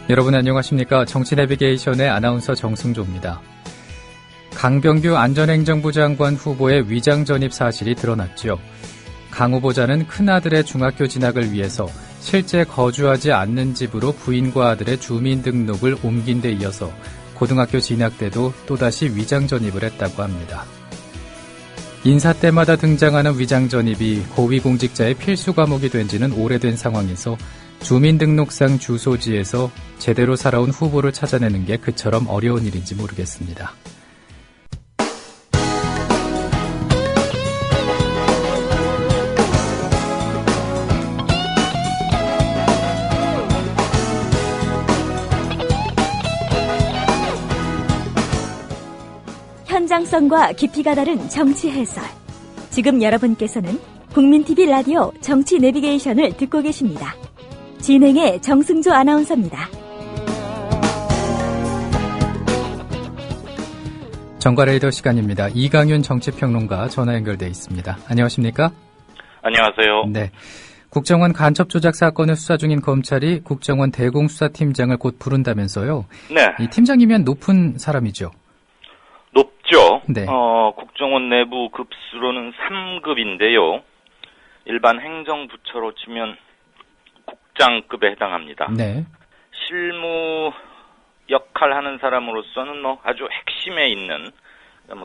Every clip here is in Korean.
여러분 안녕하십니까? 정치 내비게이션의 아나운서 정승조입니다. 강병규 안전행정부 장관 후보의 위장 전입 사실이 드러났죠. 강 후보자는 큰아들의 중학교 진학을 위해서 실제 거주하지 않는 집으로 부인과 아들의 주민등록을 옮긴 데 이어서 고등학교 진학 때도 또다시 위장 전입을 했다고 합니다. 인사 때마다 등장하는 위장 전입이 고위공직자의 필수 과목이 된 지는 오래된 상황에서 주민등록상 주소지에서 제대로 살아온 후보를 찾아내는 게 그처럼 어려운 일인지 모르겠습니다. 현장성과 깊이가 다른 정치 해설. 지금 여러분께서는 국민TV 라디오 정치 내비게이션을 듣고 계십니다. 진행의 정승조 아나운서입니다. 정가레이더 시간입니다. 이강윤 정치평론가 전화 연결돼 있습니다. 안녕하십니까? 안녕하세요. 네. 국정원 간첩 조작 사건을 수사 중인 검찰이 국정원 대공수사팀장을 곧 부른다면서요. 네. 이 팀장이면 높은 사람이죠. 높죠. 네. 국정원 내부 급수로는 3급인데요. 일반 행정부처로 치면 국장급에 해당합니다. 네. 실무 역할하는 사람으로서는 아주 핵심에 있는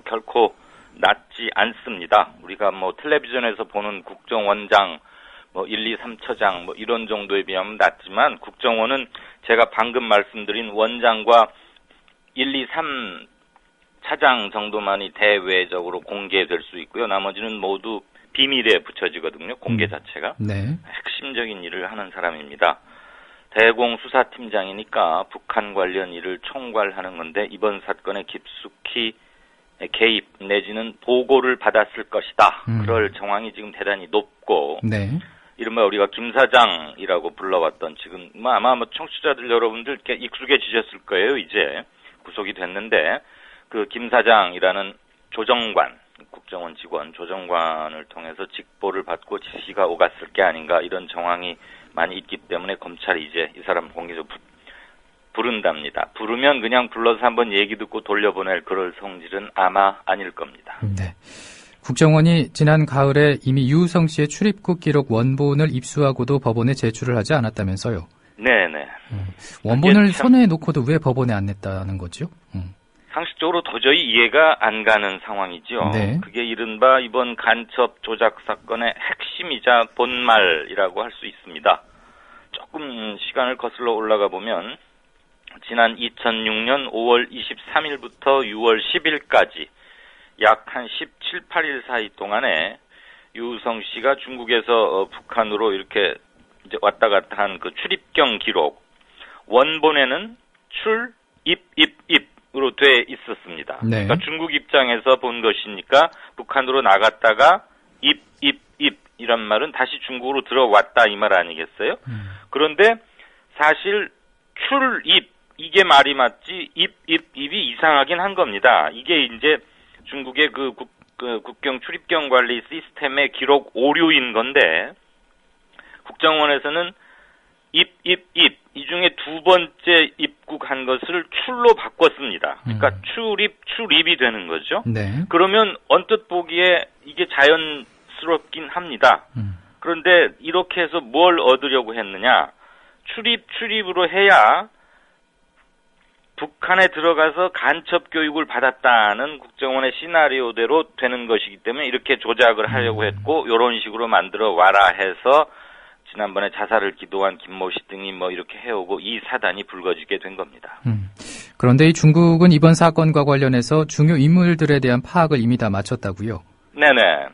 결코 낮지 않습니다. 우리가 텔레비전에서 보는 국정원장 1, 2, 3처장 이런 정도에 비하면 낮지만 국정원은 제가 방금 말씀드린 원장과 1, 2, 3 차장 정도만이 대외적으로 공개될 수 있고요. 나머지는 모두 비밀에 붙여지거든요. 공개 자체가. 네. 핵심적인 일을 하는 사람입니다. 대공수사팀장이니까 북한 관련 일을 총괄하는 건데 이번 사건에 깊숙이 개입 내지는 보고를 받았을 것이다. 그럴 정황이 지금 대단히 높고 네. 이른바 우리가 김 사장이라고 불러왔던 지금 아마 청취자들 여러분들 익숙해지셨을 거예요. 이제 구속이 됐는데 그 김 사장이라는 조정관, 국정원 직원 조정관을 통해서 직보를 받고 지시가 오갔을 게 아닌가 이런 정황이 많이 있기 때문에 검찰이 이제 이 사람 공개적으로 부른답니다. 부르면 그냥 불러서 한번 얘기 듣고 돌려보낼 그럴 성질은 아마 아닐 겁니다. 네. 국정원이 지난 가을에 이미 유우성 씨의 출입국 기록 원본을 입수하고도 법원에 제출을 하지 않았다면서요? 네네. 원본을 손에 놓고도 왜 법원에 안 냈다는 거죠? 상식적으로 도저히 이해가 안 가는 상황이죠. 네. 그게 이른바 이번 간첩 조작 사건의 핵심이자 본말이라고 할 수 있습니다. 조금 시간을 거슬러 올라가 보면 지난 2006년 5월 23일부터 6월 10일까지 약 한 17, 8일 사이 동안에 유우성 씨가 중국에서 북한으로 이렇게 이제 왔다 갔다 한 그 출입경 기록 원본에는 입으로 돼 있었습니다. 네. 그러니까 중국 입장에서 본 것이니까 북한으로 나갔다가 입 이란 말은 다시 중국으로 들어왔다 이 말 아니겠어요? 그런데 사실 출입 이게 말이 맞지 입이 이상하긴 한 겁니다. 이게 이제 중국의 그 국경 출입경 관리 시스템의 기록 오류인 건데 국정원에서는 이 중에 두 번째 입국한 것을 출로 바꿨습니다. 그러니까 출입이 되는 거죠. 네. 그러면 언뜻 보기에 이게 자연스럽긴 합니다. 그런데 이렇게 해서 뭘 얻으려고 했느냐? 출입으로 해야 북한에 들어가서 간첩 교육을 받았다는 국정원의 시나리오대로 되는 것이기 때문에 이렇게 조작을 하려고 했고 이런 식으로 만들어 와라 해서 지난번에 자살을 기도한 김모 씨 등이 이렇게 해오고 이 사단이 불거지게 된 겁니다. 그런데 이 중국은 이번 사건과 관련해서 중요 인물들에 대한 파악을 이미 다 마쳤다고요? 네네.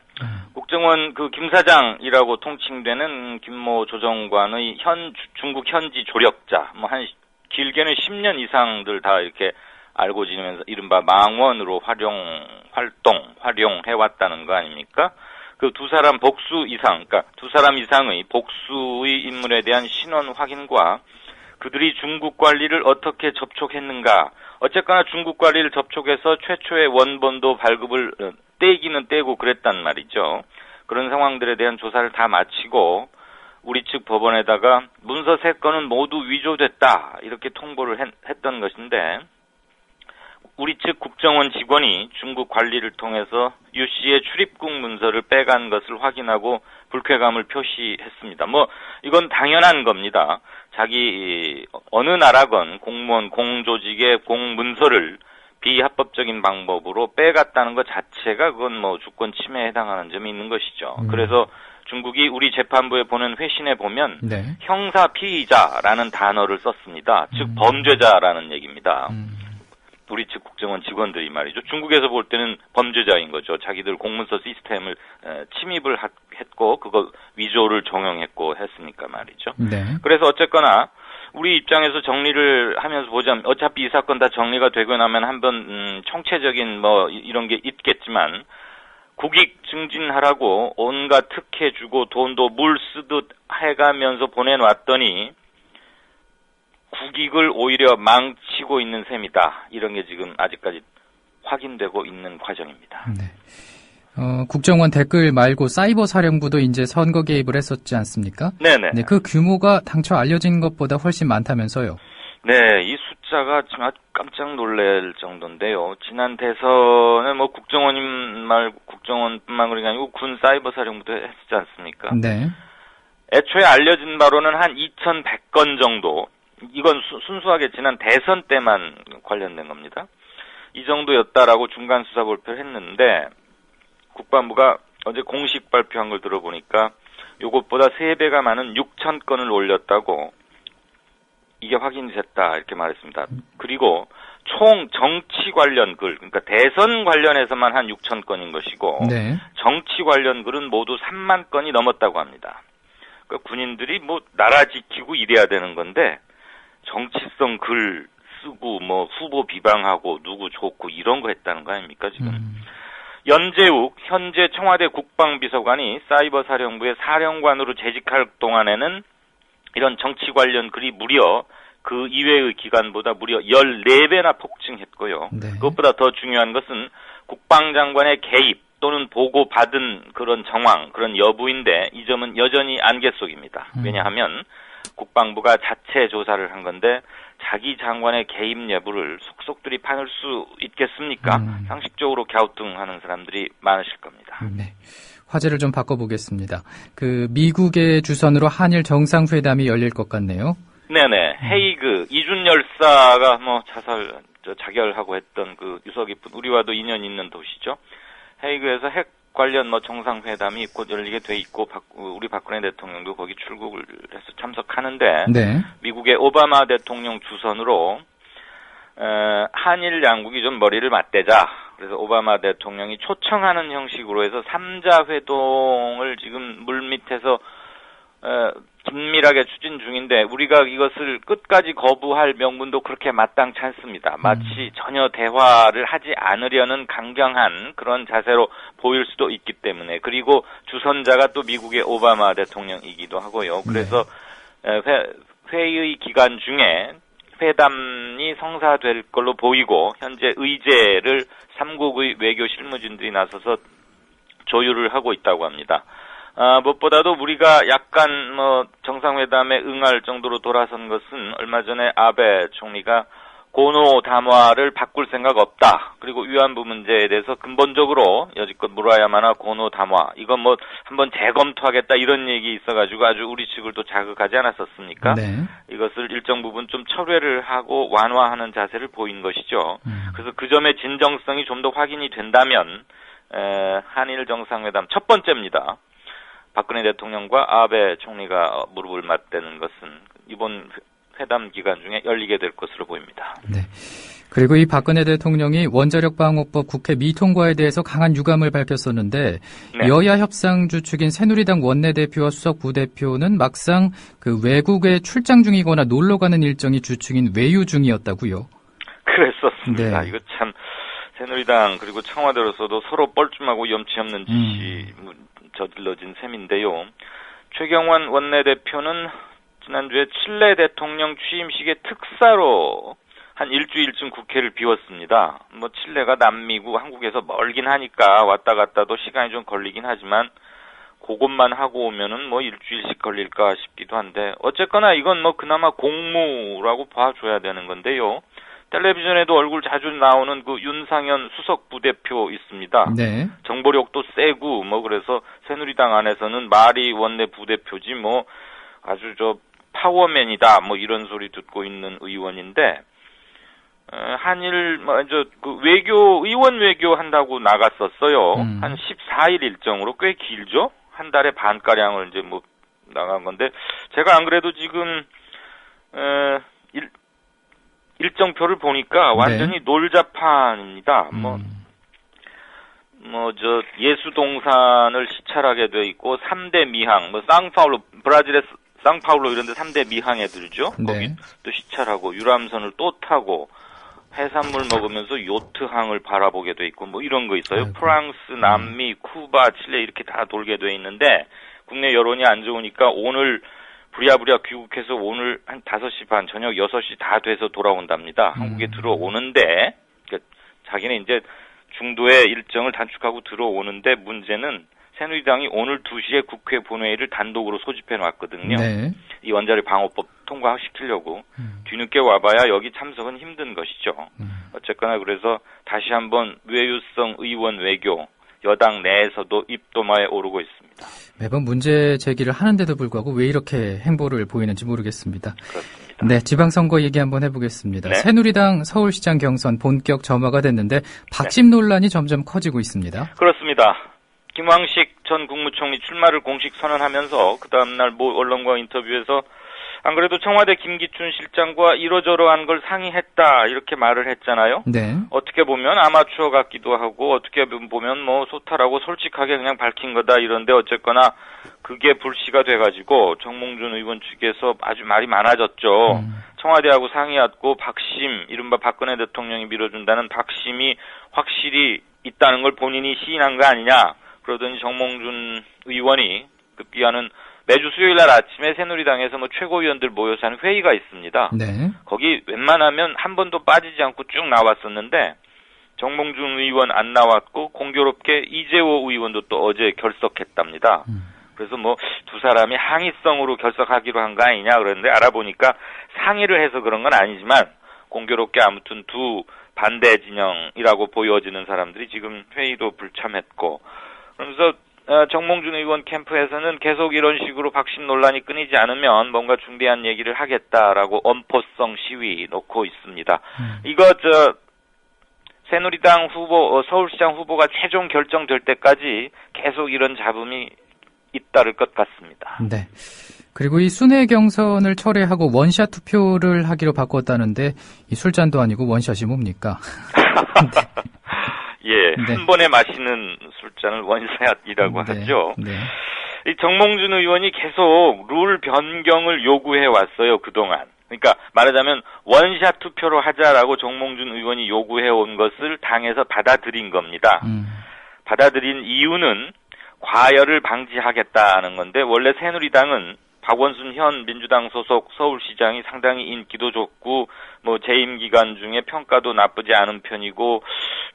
국정원 김 사장이라고 통칭되는 김모 조정관의 중국 현지 조력자, 길게는 10년 이상들 다 이렇게 알고 지내면서 이른바 망원으로 활용해왔다는 거 아닙니까? 그 두 사람 그러니까 두 사람 이상의 복수의 인물에 대한 신원 확인과 그들이 중국 관리를 어떻게 접촉했는가. 어쨌거나 중국 관리를 접촉해서 최초의 원본도 발급을 떼기는 떼고 그랬단 말이죠. 그런 상황들에 대한 조사를 다 마치고 우리 측 법원에다가 문서 3건은 모두 위조됐다 이렇게 통보를 했던 것인데 우리 측 국정원 직원이 중국 관리를 통해서 유 씨의 출입국 문서를 빼간 것을 확인하고 불쾌감을 표시했습니다. 이건 당연한 겁니다. 자기 어느 나라건 공무원 공조직의 공문서를 비합법적인 방법으로 빼갔다는 것 자체가 그건 주권 침해에 해당하는 점이 있는 것이죠. 그래서 중국이 우리 재판부에 보낸 회신에 보면 네. 형사 피의자라는 단어를 썼습니다. 즉 범죄자라는 얘기입니다. 우리 측 국정원 직원들이 말이죠. 중국에서 볼 때는 범죄자인 거죠. 자기들 공문서 시스템을 침입을 했고 그거 위조를 종용했고 했으니까 말이죠. 네. 그래서 어쨌거나 우리 입장에서 정리를 하면서 보자면 어차피 이 사건 다 정리가 되고 나면 한번 총체적인 이런 게 있겠지만 국익 증진하라고 온갖 특혜 주고 돈도 물 쓰듯 해가면서 보내놨더니 국익을 오히려 망치고 있는 셈이다. 이런 게 지금 아직까지 확인되고 있는 과정입니다. 네. 국정원 댓글 말고 사이버 사령부도 이제 선거 개입을 했었지 않습니까? 네네. 네, 그 규모가 당초 알려진 것보다 훨씬 많다면서요? 네, 이 숫자가 정말 깜짝 놀랄 정도인데요. 지난 대선에 국정원뿐만 아니고 군 사이버 사령부도 했지 않습니까? 네. 애초에 알려진 바로는 한 2,100건 정도. 이건 순수하게 지난 대선 때만 관련된 겁니다. 이 정도였다라고 중간 수사 발표를 했는데 국방부가 어제 공식 발표한 걸 들어보니까 요것보다 3배가 많은 6,000건을 올렸다고 이게 확인이 됐다 이렇게 말했습니다. 그리고 총 정치 관련 글, 그러니까 대선 관련해서만 한 6,000건인 것이고 네. 정치 관련 글은 모두 3만 건이 넘었다고 합니다. 그러니까 군인들이 나라 지키고 이래야 되는 건데 정치성 글 쓰고 후보 비방하고 누구 좋고 이런 거 했다는 거 아닙니까 지금. 연재욱 현재 청와대 국방비서관이 사이버 사령부의 사령관으로 재직할 동안에는 이런 정치 관련 글이 무려 그 이외의 기간보다 무려 14배나 폭증했고요. 네. 그것보다 더 중요한 것은 국방장관의 개입 또는 보고받은 그런 정황, 그런 여부인데 이 점은 여전히 안개 속입니다. 왜냐하면 국방부가 자체 조사를 한 건데 자기 장관의 개입 여부를 속속들이 파낼 수 있겠습니까? 상식적으로 갸우뚱하는 사람들이 많으실 겁니다. 네. 화제를 좀 바꿔보겠습니다. 미국의 주선으로 한일 정상회담이 열릴 것 같네요. 네네. 헤이그 이준 열사가 자결하고 했던 그 유서 깊은 우리와도 인연 있는 도시죠. 헤이그에서 핵 관련 정상회담이 곧 열리게 돼 있고 우리 박근혜 대통령도 거기 출국을 해서 참석하는데 네. 미국의 오바마 대통령 주선으로 한일 양국이 좀 머리를 맞대자. 그래서 오바마 대통령이 초청하는 형식으로 해서 3자 회동을 지금 물밑에서 긴밀하게 추진 중인데 우리가 이것을 끝까지 거부할 명분도 그렇게 마땅치 않습니다. 마치 전혀 대화를 하지 않으려는 강경한 그런 자세로 보일 수도 있기 때문에 그리고 주선자가 또 미국의 오바마 대통령이기도 하고요. 그래서 회의 기간 중에 회담이 성사될 걸로 보이고 현재 의제를 3국의 외교 실무진들이 나서서 조율을 하고 있다고 합니다. 무엇보다도 우리가 약간 정상회담에 응할 정도로 돌아선 것은 얼마 전에 아베 총리가 고노 담화를 바꿀 생각 없다. 그리고 위안부 문제에 대해서 근본적으로 여지껏 무라야마나 고노 담화 이건 한번 재검토하겠다 이런 얘기 있어가지고 아주 우리 측을 또 자극하지 않았었습니까? 네. 이것을 일정 부분 좀 철회를 하고 완화하는 자세를 보인 것이죠. 그래서 그 점의 진정성이 좀 더 확인이 된다면 한일 정상회담 첫 번째입니다. 박근혜 대통령과 아베 총리가 무릎을 맞대는 것은 이번 회담 기간 중에 열리게 될 것으로 보입니다. 네. 그리고 이 박근혜 대통령이 원자력 방어법 국회 미통과에 대해서 강한 유감을 밝혔었는데 네. 여야 협상주 축인 새누리당 원내대표와 수석 부대표는 막상 외국에 출장 중이거나 놀러 가는 일정이 주축인 외유 중이었다고요. 그랬었습니다. 네. 이거 참 새누리당 그리고 청와대로서도 서로 뻘쭘하고 염치 없는 짓이 저질러진 셈인데요. 최경환 원내대표는 지난주에 칠레 대통령 취임식의 특사로 한 일주일쯤 국회를 비웠습니다. 칠레가 남미고 한국에서 멀긴 하니까 왔다 갔다도 시간이 좀 걸리긴 하지만 그것만 하고 오면은 뭐 일주일씩 걸릴까 싶기도 한데 어쨌거나 이건 뭐 그나마 공무라고 봐줘야 되는 건데요. 텔레비전에도 얼굴 자주 나오는 그 윤상현 수석 부대표 있습니다. 네. 정보력도 세고 뭐 그래서 새누리당 안에서는 말이 원내 부대표지 뭐 아주 저 파워맨이다 뭐 이런 소리 듣고 있는 의원인데 한일 그 외교 의원 외교 한다고 나갔었어요. 한 14일 일정으로 꽤 길죠. 한 달에 반가량을 이제 뭐 나간 건데 제가 안 그래도 지금 일정표를 보니까 완전히 놀자판입니다. 저 예수동산을 시찰하게 돼 있고 3대 미항, 뭐 상파울로 브라질의 상파울로 이런 데 3대 미항에 들죠. 네. 거기 또 시찰하고 유람선을 또 타고 해산물 먹으면서 요트항을 바라보게 돼 있고 뭐 이런 거 있어요. 아이고. 프랑스, 남미, 쿠바, 칠레 이렇게 다 돌게 돼 있는데 국내 여론이 안 좋으니까 오늘 부랴부랴 귀국해서 오늘 한 5시 반, 저녁 6시 다 돼서 돌아온답니다. 한국에 들어오는데 그러니까 자기는 이제 중도의 일정을 단축하고 들어오는데 문제는 새누리당이 오늘 2시에 국회 본회의를 단독으로 소집해 놨거든요. 네. 이 원자력 방어법 통과시키려고 뒤늦게 와봐야 여기 참석은 힘든 것이죠. 어쨌거나 그래서 다시 한번 외유성 의원 외교 여당 내에서도 입도마에 오르고 있습니다. 매번 문제 제기를 하는데도 불구하고 왜 이렇게 행보를 보이는지 모르겠습니다. 그렇습니다. 네, 지방선거 얘기 한번 해보겠습니다. 네. 새누리당 서울시장 경선 본격 점화가 됐는데 박심 논란이 점점 커지고 있습니다. 그렇습니다. 김황식 전 국무총리 출마를 공식 선언하면서 그 다음날 모 언론과 인터뷰에서 안 그래도 청와대 김기춘 실장과 이러저러한 걸 상의했다 이렇게 말을 했잖아요. 네. 어떻게 보면 아마추어 같기도 하고 어떻게 보면 뭐 소탈하고 솔직하게 그냥 밝힌 거다 이런데 어쨌거나 그게 불씨가 돼가지고 정몽준 의원 측에서 아주 말이 많아졌죠. 청와대하고 상의했고 박심 이른바 박근혜 대통령이 밀어준다는 박심이 확실히 있다는 걸 본인이 시인한 거 아니냐. 그러더니 정몽준 의원이 급기야는 매주 수요일 날 아침에 새누리당에서 뭐 최고위원들 모여서 하는 회의가 있습니다. 네. 거기 웬만하면 한 번도 빠지지 않고 쭉 나왔었는데 정몽준 의원 안 나왔고 공교롭게 이재호 의원도 또 어제 결석했답니다. 그래서 뭐 두 사람이 항의성으로 결석하기로 한 거 아니냐 그랬는데 알아보니까 상의를 해서 그런 건 아니지만 공교롭게 아무튼 두 반대 진영이라고 보여지는 사람들이 지금 회의도 불참했고 그러면서 정몽준 의원 캠프에서는 계속 이런 식으로 박심 논란이 끊이지 않으면 뭔가 중대한 얘기를 하겠다라고 엄포성 시위 놓고 있습니다. 이거 새누리당 후보 서울시장 후보가 최종 결정될 때까지 계속 이런 잡음이 잇따를 것 같습니다. 네. 그리고 이 순회 경선을 철회하고 원샷 투표를 하기로 바꿨다는데 이 술잔도 아니고 원샷이 뭡니까? 예, 네. 한 번에 마시는 술잔을 원샷이라고 네. 하죠. 네. 이 정몽준 의원이 계속 룰 변경을 요구해 왔어요, 그동안. 그러니까 말하자면 원샷 투표로 하자라고 정몽준 의원이 요구해 온 것을 당에서 받아들인 겁니다. 받아들인 이유는 과열을 방지하겠다는 건데 원래 새누리당은 박원순 현 민주당 소속 서울시장이 상당히 인기도 좋고 뭐 재임 기간 중에 평가도 나쁘지 않은 편이고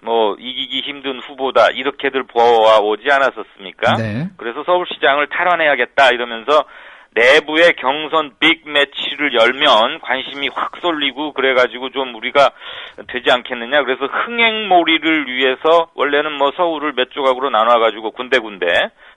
뭐 이기기 힘든 후보다 이렇게들 보아오지 않았었습니까? 네. 그래서 서울시장을 탈환해야겠다 이러면서 내부의 경선 빅매치를 열면 관심이 확 쏠리고 그래가지고 좀 우리가 되지 않겠느냐. 그래서 흥행몰이를 위해서 원래는 뭐 서울을 몇 조각으로 나눠가지고 군데군데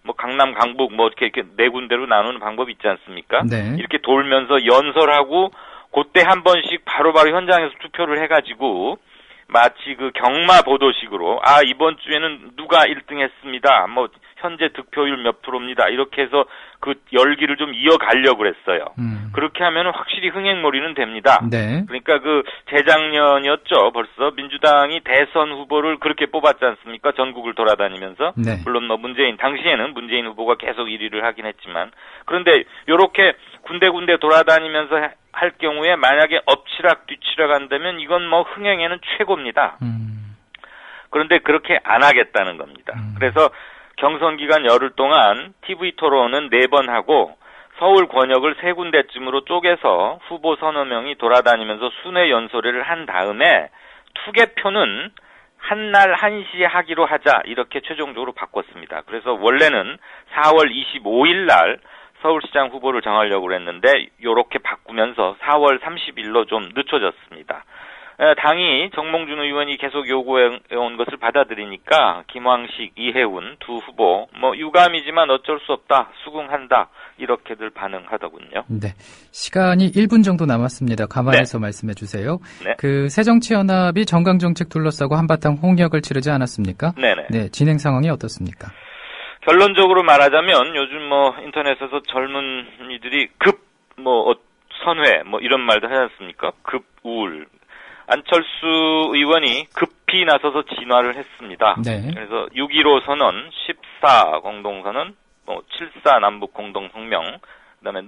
뭐 강남, 강북 뭐 이렇게 네 군데로 나누는 방법이 있지 않습니까? 네. 이렇게 돌면서 연설하고 그때 한 번씩 바로바로 현장에서 투표를 해가지고 마치 그 경마 보도식으로 이번 주에는 누가 1등 했습니다. 뭐 현재 득표율 몇 프로입니다. 이렇게 해서 그 열기를 좀 이어가려고 그랬어요. 그렇게 하면 확실히 흥행몰이는 됩니다. 네. 그러니까 그 재작년이었죠. 벌써 민주당이 대선 후보를 그렇게 뽑았지 않습니까? 전국을 돌아다니면서. 네. 물론 뭐 당시에는 문재인 후보가 계속 1위를 하긴 했지만 그런데 요렇게 군데군데 돌아다니면서 할 경우에 만약에 엎치락 뒤치락 한다면 이건 뭐 흥행에는 최고입니다. 그런데 그렇게 안 하겠다는 겁니다. 그래서 경선 기간 열흘 동안 TV 토론은 4번 하고 서울 권역을 3군데쯤으로 쪼개서 후보 서너 명이 돌아다니면서 순회 연설회를 한 다음에 투개표는 한날 한시에 하기로 하자 이렇게 최종적으로 바꿨습니다. 그래서 원래는 4월 25일 날 서울시장 후보를 정하려고 했는데 요렇게 바꾸면서 4월 30일로 좀 늦춰졌습니다. 당이 정몽준 의원이 계속 요구해온 것을 받아들이니까 김황식, 이해운 두 후보 유감이지만 어쩔 수 없다, 수긍한다 이렇게들 반응하더군요. 네, 시간이 1분 정도 남았습니다. 감안해서 말씀해 주세요. 네. 그 새정치연합이 정강정책 둘러싸고 한바탕 홍역을 치르지 않았습니까? 네네. 네, 진행 상황이 어떻습니까? 결론적으로 말하자면 요즘 인터넷에서 젊은이들이 선회 이런 말도 하지 않습니까? 급 우울. 안철수 의원이 급히 나서서 진화를 했습니다. 네. 그래서 6.15 선언, 14 공동선언, 7.4 남북 공동성명, 그다음에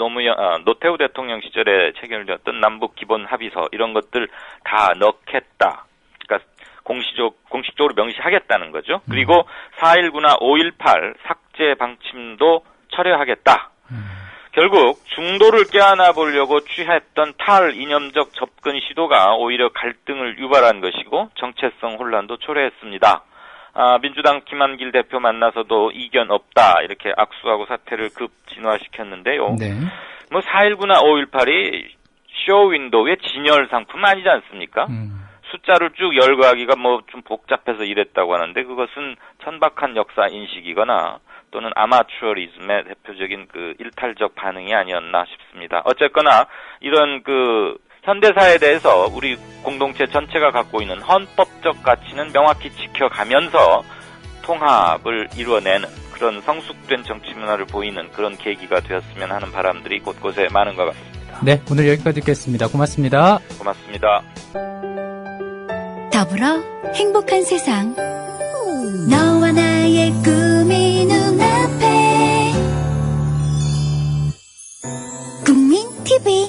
노태우 대통령 시절에 체결되었던 남북 기본 합의서 이런 것들 다 넣겠다. 그러니까 공식적으로 명시하겠다는 거죠. 그리고 4.19나 5.18 삭제 방침도 철회하겠다. 결국 중도를 껴안아 보려고 취했던 탈이념적 접근 시도가 오히려 갈등을 유발한 것이고 정체성 혼란도 초래했습니다. 민주당 김한길 대표 만나서도 이견 없다 이렇게 악수하고 사태를 급 진화시켰는데요. 네. 4.19나 5.18이 쇼윈도우의 진열 상품 아니지 않습니까? 숫자를 쭉 열거하기가 좀 복잡해서 이랬다고 하는데 그것은 천박한 역사 인식이거나 또는 아마추어리즘의 대표적인 일탈적 반응이 아니었나 싶습니다. 어쨌거나 이런 현대사에 대해서 우리 공동체 전체가 갖고 있는 헌법적 가치는 명확히 지켜가면서 통합을 이루어내는 그런 성숙된 정치 문화를 보이는 그런 계기가 되었으면 하는 바람들이 곳곳에 많은 것 같습니다. 네, 오늘 여기까지 듣겠습니다. 고맙습니다. 고맙습니다. 더불어 행복한 세상. 너와 나의 꿈이 눈앞에 국민 TV